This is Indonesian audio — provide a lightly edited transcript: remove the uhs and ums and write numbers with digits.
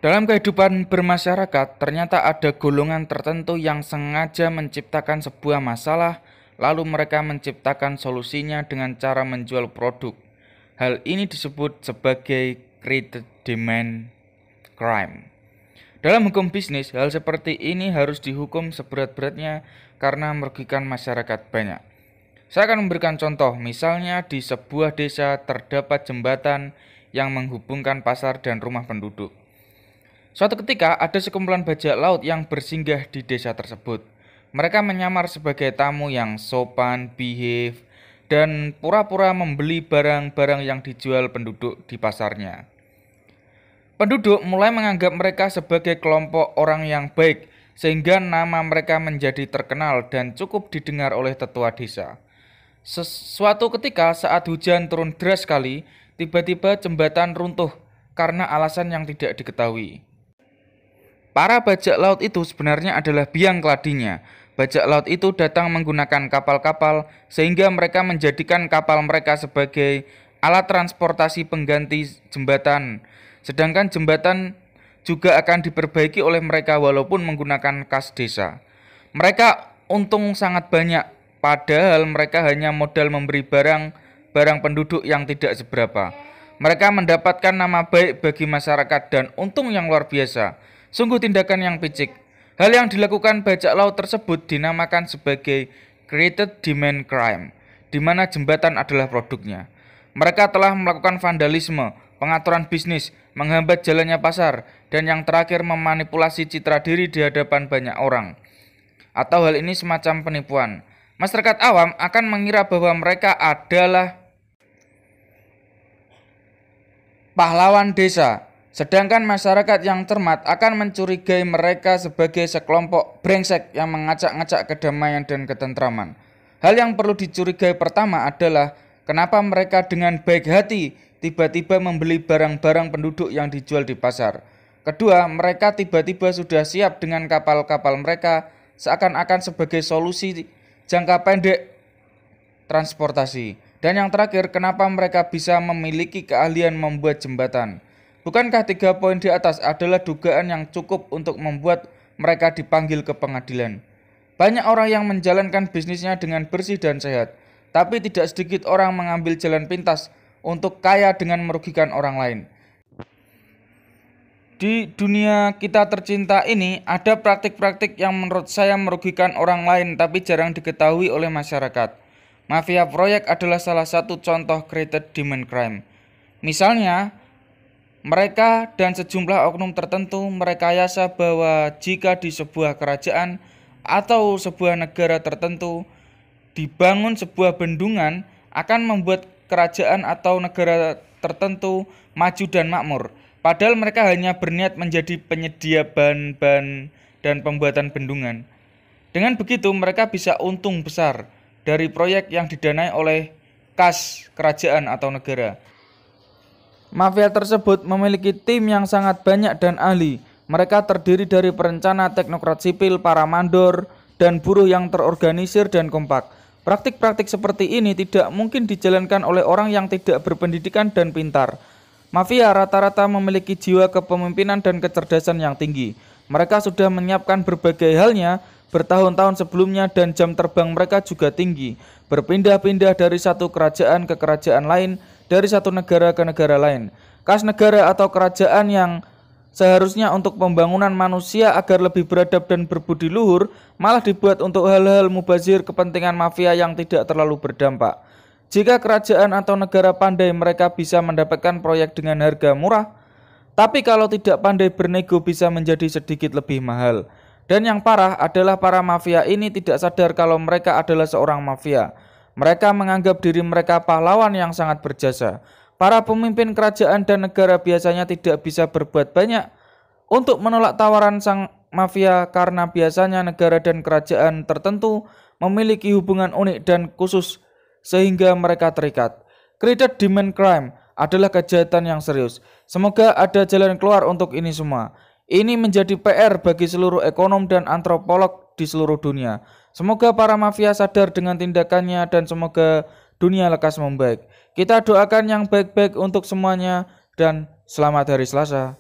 Dalam kehidupan bermasyarakat, ternyata ada golongan tertentu yang sengaja menciptakan sebuah masalah, lalu mereka menciptakan solusinya dengan cara menjual produk. Hal ini disebut sebagai created demand crime. Dalam hukum bisnis, hal seperti ini harus dihukum seberat-beratnya karena merugikan masyarakat banyak. Saya akan memberikan contoh, misalnya di sebuah desa terdapat jembatan yang menghubungkan pasar dan rumah penduduk. Suatu ketika ada sekumpulan bajak laut yang bersinggah di desa tersebut. Mereka menyamar sebagai tamu yang sopan, behave, dan pura-pura membeli barang-barang yang dijual penduduk di pasarnya. Penduduk mulai menganggap mereka sebagai kelompok orang yang baik, sehingga nama mereka menjadi terkenal dan cukup didengar oleh tetua desa. Suatu ketika saat hujan turun deras sekali, tiba-tiba jembatan runtuh karena alasan yang tidak diketahui. Para bajak laut itu sebenarnya adalah biang keladinya. Bajak laut itu datang menggunakan kapal-kapal sehingga mereka menjadikan kapal mereka sebagai alat transportasi pengganti jembatan. Sedangkan jembatan juga akan diperbaiki oleh mereka walaupun menggunakan kas desa. Mereka untung sangat banyak, padahal mereka hanya modal memberi barang penduduk yang tidak seberapa. Mereka mendapatkan nama baik bagi masyarakat dan untung yang luar biasa. Sungguh tindakan yang picik. Hal yang dilakukan bajak laut tersebut dinamakan sebagai created demand crime, di mana jembatan adalah produknya. Mereka telah melakukan vandalisme, pengaturan bisnis, menghambat jalannya pasar, dan yang terakhir memanipulasi citra diri di hadapan banyak orang. Atau hal ini semacam penipuan. Masyarakat awam akan mengira bahwa mereka adalah pahlawan desa. Sedangkan masyarakat yang cermat akan mencurigai mereka sebagai sekelompok brengsek yang mengacak-ngacak kedamaian dan ketentraman. Hal yang perlu dicurigai pertama adalah kenapa mereka dengan baik hati tiba-tiba membeli barang-barang penduduk yang dijual di pasar. Kedua, mereka tiba-tiba sudah siap dengan kapal-kapal mereka seakan-akan sebagai solusi jangka pendek transportasi. Dan yang terakhir, kenapa mereka bisa memiliki keahlian membuat jembatan. Bukankah 3 poin di atas adalah dugaan yang cukup untuk membuat mereka dipanggil ke pengadilan? Banyak orang yang menjalankan bisnisnya dengan bersih dan sehat, tapi tidak sedikit orang mengambil jalan pintas untuk kaya dengan merugikan orang lain. Di dunia kita tercinta ini, ada praktik-praktik yang menurut saya merugikan orang lain tapi jarang diketahui oleh masyarakat. Mafia proyek adalah salah satu contoh created demand crime. Misalnya, mereka dan sejumlah oknum tertentu merekayasa bahwa jika di sebuah kerajaan atau sebuah negara tertentu dibangun sebuah bendungan akan membuat kerajaan atau negara tertentu maju dan makmur. Padahal mereka hanya berniat menjadi penyedia bahan-bahan dan pembuatan bendungan. Dengan begitu mereka bisa untung besar dari proyek yang didanai oleh kas kerajaan atau negara. Mafia tersebut memiliki tim yang sangat banyak dan ahli. Mereka terdiri dari perencana, teknokrat sipil, para mandor, dan buruh yang terorganisir dan kompak. Praktik-praktik seperti ini tidak mungkin dijalankan oleh orang yang tidak berpendidikan dan pintar. Mafia rata-rata memiliki jiwa kepemimpinan dan kecerdasan yang tinggi. Mereka sudah menyiapkan berbagai halnya bertahun-tahun sebelumnya dan jam terbang mereka juga tinggi. Berpindah-pindah dari satu kerajaan ke kerajaan lain, dari satu negara ke negara lain. Kas negara atau kerajaan yang seharusnya untuk pembangunan manusia agar lebih beradab dan berbudi luhur, malah dibuat untuk hal-hal mubazir kepentingan mafia yang tidak terlalu berdampak. Jika kerajaan atau negara pandai, mereka bisa mendapatkan proyek dengan harga murah, tapi kalau tidak pandai bernego bisa menjadi sedikit lebih mahal. Dan yang parah adalah para mafia ini tidak sadar kalau mereka adalah seorang mafia. Mereka menganggap diri mereka pahlawan yang sangat berjasa. Para pemimpin kerajaan dan negara biasanya tidak bisa berbuat banyak untuk menolak tawaran sang mafia karena biasanya negara dan kerajaan tertentu memiliki hubungan unik dan khusus sehingga mereka terikat. Created demand crime adalah kejahatan yang serius. Semoga ada jalan keluar untuk ini semua. Ini menjadi PR bagi seluruh ekonom dan antropolog di seluruh dunia. Semoga para mafia sadar dengan tindakannya dan semoga dunia lekas membaik. Kita doakan yang baik-baik untuk semuanya dan selamat hari Selasa.